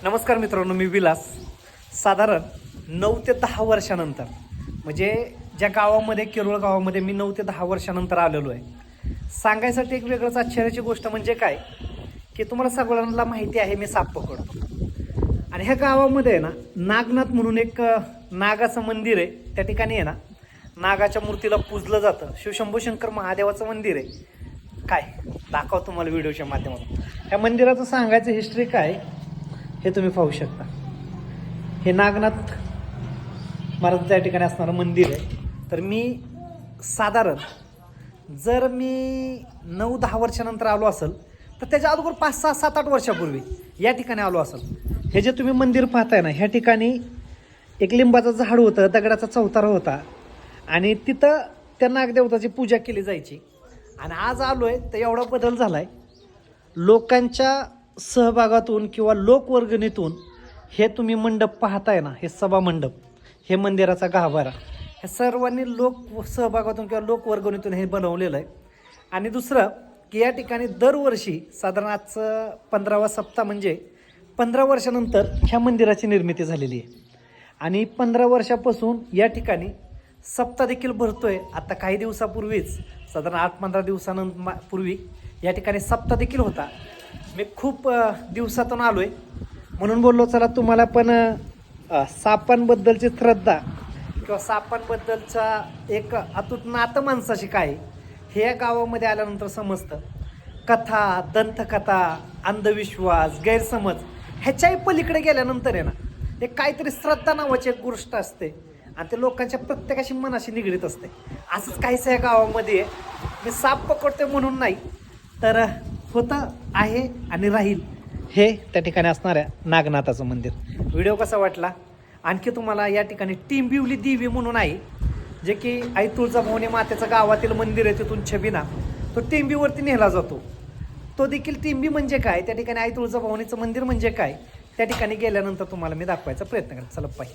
नमस्कार मित्रांनो, मी विलास. साधारण 9 ते 10 वर्षानंतर म्हणजे ज्या गावामध्ये केरुळ गावामध्ये मी 9 ते 10 वर्षानंतर आलेलो आहे. सांगायसाठी एक वेगळंच आश्चर्याची गोष्ट म्हणजे काय की तुम्हाला सगळ्यांना माहिती आहे मी साप पकडतो. आणि ह्या गावामध्ये आहे ना नागनाथ म्हणून एक नागाचं मंदिर आहे. त्या ठिकाणी आहे ना नागाच्या मूर्तीला पूजलं जातं. शिवशंभू शंकर महादेवाचं मंदिर आहे. काय दाखव तुम्हाला व्हिडिओच्या माध्यमातून. ह्या मंदिराचं सांगायचं हिस्ट्री काय हे तुम्ही पाहू शकता. हे नागनाथ महाराज त्या ठिकाणी असणारं मंदिर आहे. तर मी साधारण जर मी 9-10 वर्षानंतर आलो असेल तर त्याच्या अगोदर 5-6, 7-8 वर्षापूर्वी या ठिकाणी आलो असेल. हे जे तुम्ही मंदिर पाहताय ना, ह्या ठिकाणी एक लिंबाचं झाड होतं, दगडाचा चौतारा होता आणि तिथं त्या नागदेवताची पूजा केली जायची. आणि आज आलोय तर एवढा बदल झालाय. लोकांच्या सहभागातून किंवा लोकवर्गणीतून हे तुम्ही मंडप पाहताय ना, हे सभा मंडप, हे मंदिराचा गाभारा, हे सर्वांनी लोक सहभागातून किंवा लोकवर्गणीतून हे बनवलेलं आहे. आणि दुसरं की या ठिकाणी दरवर्षी साधारण आजचं 15वा सप्ताह म्हणजे 15 वर्षानंतर ह्या मंदिराची निर्मिती झालेली आहे. आणि 15 वर्षापासून या ठिकाणी सप्ताह देखील भरतोय. आता काही दिवसापूर्वीच साधारण 8-15 दिवसानंतर पूर्वी या ठिकाणी सप्ताह देखील होता. मी खूप दिवसातून आलो आहे म्हणून बोललो चला तुम्हाला पण सापांबद्दलची श्रद्धा किंवा सापांबद्दलचा एक अतूट नातं माणसाशी काय हे या गावामध्ये आल्यानंतर समजतं. कथा, दंतकथा, अंधविश्वास, गैरसमज ह्याच्याही पलीकडे गेल्यानंतर आहे ना एक काहीतरी श्रद्धा नावाची एक गोष्ट असते आणि ते लोकांच्या प्रत्येकाशी मनाशी निगडीत असते. असंच काहीसं या गावामध्ये आहे. मी साप पकडतोय म्हणून नाही तर होतं आहे आणि राहील हे त्या ठिकाणी असणाऱ्या नागनाथाचं मंदिर. व्हिडिओ कसा वाटला? आणखी तुम्हाला या ठिकाणी टिंबिवली देवी म्हणून आहे जे की आई तुळजाभवानी मातेचं गावातील मंदिर आहे. तिथून छबिना तो टिंबीवरती नेला जातो. तो देखील टिंबी म्हणजे काय, त्या ठिकाणी आई तुळजाभवानीचं मंदिर म्हणजे काय त्या ठिकाणी गेल्यानंतर तुम्हाला मी दाखवायचा प्रयत्न करेन. चला बाय.